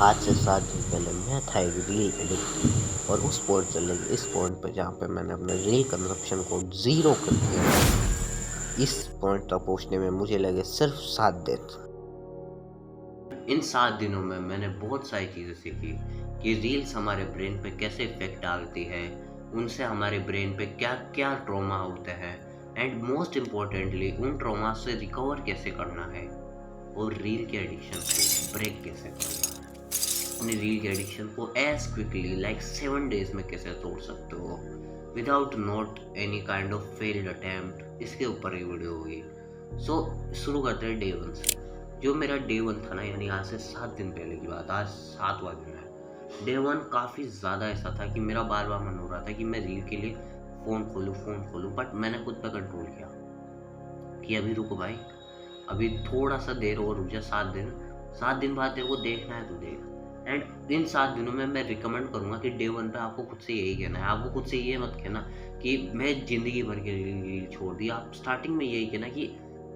आज से 7 दिन पहले मैं था एक रील एडिक्ट और उस पॉइंट से लेके इस पॉइंट पे जहाँ पे मैंने अपने रील कंजप्शन को ज़ीरो कर दिया। इस पॉइंट तक पहुँचने में मुझे लगे सिर्फ 7 दिन। इन 7 दिनों में मैंने बहुत सारी चीज़ें सीखी कि रील्स हमारे ब्रेन पे कैसे इफ़ेक्ट डालती है, उनसे हमारे ब्रेन पे क्या-क्या ट्रॉमा होते हैं एंड मोस्ट इम्पोर्टेंटली उन ट्रॉमा से रिकवर कैसे करना है और रील के एडिक्शन को ब्रेक कैसे करना है। अपनी रील के एडिक्शन को एज क्विकली लाइक 7 डेज में कैसे तोड़ सकते हो without not any kind of failed attempt, इसके ऊपर ये वीडियो होगी। सो शुरू करते हैं डे 1 से। जो मेरा डे 1 था ना, यानी आज से 7 दिन पहले की बात, आज 7वां दिन है। डे 1 काफ़ी ज़्यादा ऐसा था कि मेरा बार बार मन हो रहा था कि मैं रील के लिए फ़ोन खोलूँ, बट मैंने खुद पर कंट्रोल किया कि अभी रुको भाई, अभी थोड़ा सा देर और रुक जा। 7 दिन बाद तेरे को देखना है तो देख। एंड इन 7 दिनों में मैं रिकमेंड करूँगा कि डे 1 पे आपको खुद से यही कहना है। आपको खुद से ये मत कहना कि मैं ज़िंदगी भर के लिए रील छोड़ दी। आप स्टार्टिंग में यही कहना कि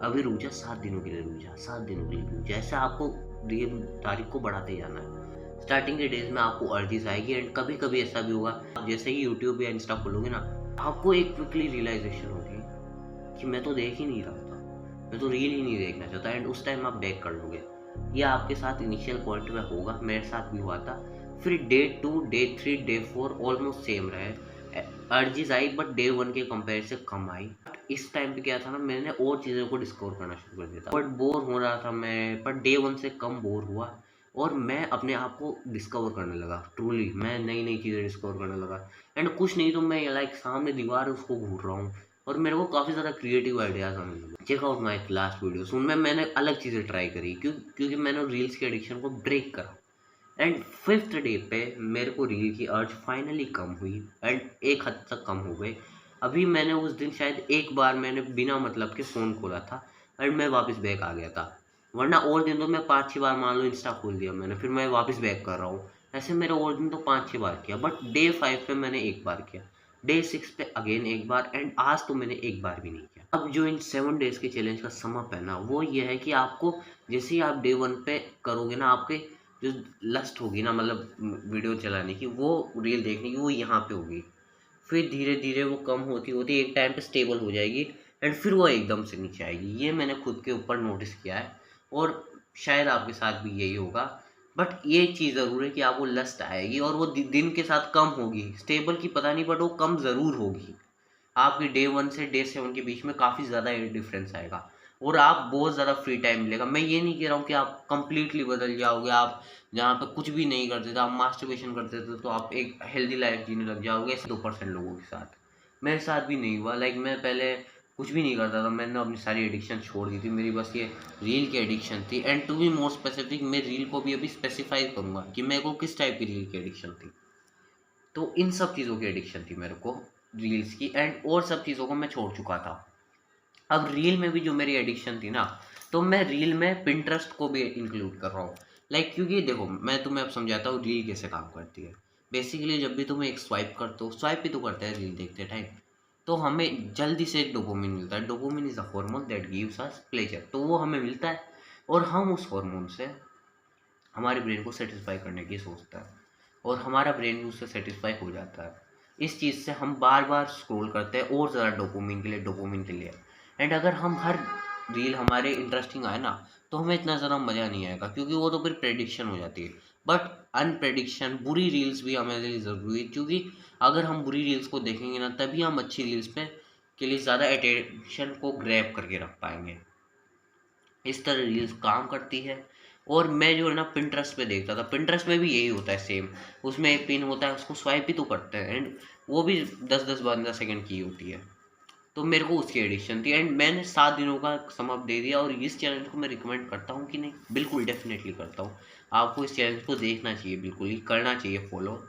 अभी रुक जा, 7 दिनों के लिए रुक जा, 7 दिनों के लिए रुक जा। ऐसे आपको रील तारीख को बढ़ाते जाना है। स्टार्टिंग के डेज़ में आपको अर्जीज़ आएगी एंड कभी-कभी ऐसा भी होगा, आप जैसे ही यूट्यूब या इंस्टा खोलोगे ना, आपको एक क्विकली रियलाइज़ेशन होगी कि मैं तो देख ही नहीं रहा था, मैं तो रील ही नहीं देखना चाहता। एंड उस टाइम आप बैक कर लोगे। ये आपके साथ इनिशियल पॉइंट में होगा, मेरे साथ भी हुआ था। फिर day 2, day 3, day 4 almost same रहे। अर्जीज आई बट डे 1 के कंपेयर से कम आई। इस टाइम पे क्या था ना, मैंने और चीज़ों को डिस्कवर करना शुरू कर दिया था, बट बोर हो रहा था मैं, पर डे 1 से कम बोर हुआ और मैं अपने आप को डिस्कवर करने लगा। ट्रूली मैं नई नई चीज़ें डिस्कवर करने लगा। एंड कुछ नहीं तो मैं लाइक सामने दीवार है उसको घूर रहा हूँ और मेरे को काफ़ी ज़्यादा क्रिएटिव आइडियाज़ आने लगे। Check out my last videos, उनमें मैंने अलग चीज़ें ट्राई करी क्योंकि मैंने रील्स के एडिक्शन को ब्रेक करा। एंड 5th डे पे मेरे को रील की अर्ज फाइनली कम हुई एंड एक हद तक कम हो गई। अभी मैंने उस दिन शायद एक बार मैंने बिना मतलब के फ़ोन खोला था एंड मैं वापस बैक आ गया था। वरना और दिन तो मैं 5-6 बार मान लो इंस्टा खोल दिया मैंने, फिर मैं वापस बैक कर रहा हूँ। ऐसे मेरे और दिन तो 5-6 बार किया, बट डे 5 पे मैंने एक बार किया, डे 6 पे अगेन एक बार एंड आज तो मैंने एक बार भी नहीं किया। अब जो इन 7 डेज़ के चैलेंज का सम अप है ना, वो ये है कि आपको जैसे ही आप डे 1 पे करोगे ना, आपके जो लस्ट होगी ना, मतलब वीडियो चलाने की, वो रील देखने की, वो यहाँ पे होगी। फिर धीरे-धीरे वो कम होती-होती एक टाइम पे स्टेबल हो जाएगी एंड फिर वो एकदम से नीचे आएगी। ये मैंने खुद के ऊपर नोटिस किया है और शायद आपके साथ भी यही होगा। बट ये चीज़ ज़रूर है कि आपको लस्ट आएगी और वो दिन के साथ कम होगी। स्टेबल की पता नहीं, बट वो कम ज़रूर होगी। आपकी डे 1 से डे 7 के बीच में काफ़ी ज़्यादा डिफरेंस आएगा और आप बहुत ज़्यादा फ्री टाइम मिलेगा। मैं ये नहीं कह रहा हूँ कि आप कंप्लीटली बदल जाओगे। आप जहाँ पे कुछ भी नहीं करते थे, आप मास्टरबेशन करते थे, तो आप एक हेल्दी लाइफ जीने लग जाओगे ऐसे 2% लोगों के साथ। मेरे साथ भी नहीं हुआ। लाइक मैं पहले कुछ भी नहीं करता था, मैंने अपनी सारी एडिक्शन छोड़ दी थी। मेरी बस ये रील की एडिक्शन थी and to be more specific, मैं रील को भी अभी स्पेसिफाई करूँगा कि मेरे को किस टाइप की रील की एडिक्शन थी। तो इन सब चीज़ों की एडिक्शन थी मेरे को, रील्स की, एंड और सब चीज़ों को मैं छोड़ चुका था। अब रील में भी जो मेरी एडिक्शन थी ना, तो मैं रील में पिंटरेस्ट को भी इंक्लूड कर रहा हूँ। लाइक क्योंकि देखो, मैं तुम्हें अब समझाता हूँ रील कैसे काम करती है। बेसिकली जब भी तुम एक स्वाइप करते हो, स्वाइप भी तो करते हैं रील देखते टाइम, तो हमें जल्दी से एक डोपामिन मिलता है। Dopamine is a hormone that gives us pleasure, तो वो हमें मिलता है और हम उस हार्मोन से हमारे ब्रेन को सेटिस्फाई करने की सोचता है और हमारा ब्रेन भी उससे सेटिस्फाई हो जाता है। इस चीज़ से हम बार बार स्क्रॉल करते हैं और ज़्यादा डोपामिन के लिए। एंड अगर हम हर रील हमारे इंटरेस्टिंग आए ना, तो हमें इतना ज़्यादा मज़ा नहीं आएगा क्योंकि वो तो फिर प्रेडिक्शन हो जाती है। बट अनप्रेडिक्शन बुरी रील्स भी हमारे लिए ज़रूरी है, क्योंकि अगर हम बुरी रील्स को देखेंगे ना, तभी हम अच्छी रील्स पे के लिए ज़्यादा अटेंशन को ग्रैब करके रख पाएंगे। इस तरह रील्स काम करती है। और मैं जो है ना पिंटरेस्ट पे देखता था, पिंटरेस्ट में भी यही होता है सेम। उसमें एक पिन होता है, उसको स्वाइप भी तो करते हैं एंड वो भी 10-10 12 सेकंड की होती है। तो मेरे को उसकी एडिक्शन थी एंड मैंने 7 दिनों का सम अप दे दिया। और इस चैलेंज को मैं रिकमेंड करता हूँ कि नहीं, बिल्कुल डेफिनेटली करता हूँ। आपको इस चैलेंज को देखना चाहिए, बिल्कुल ही करना चाहिए फॉलो।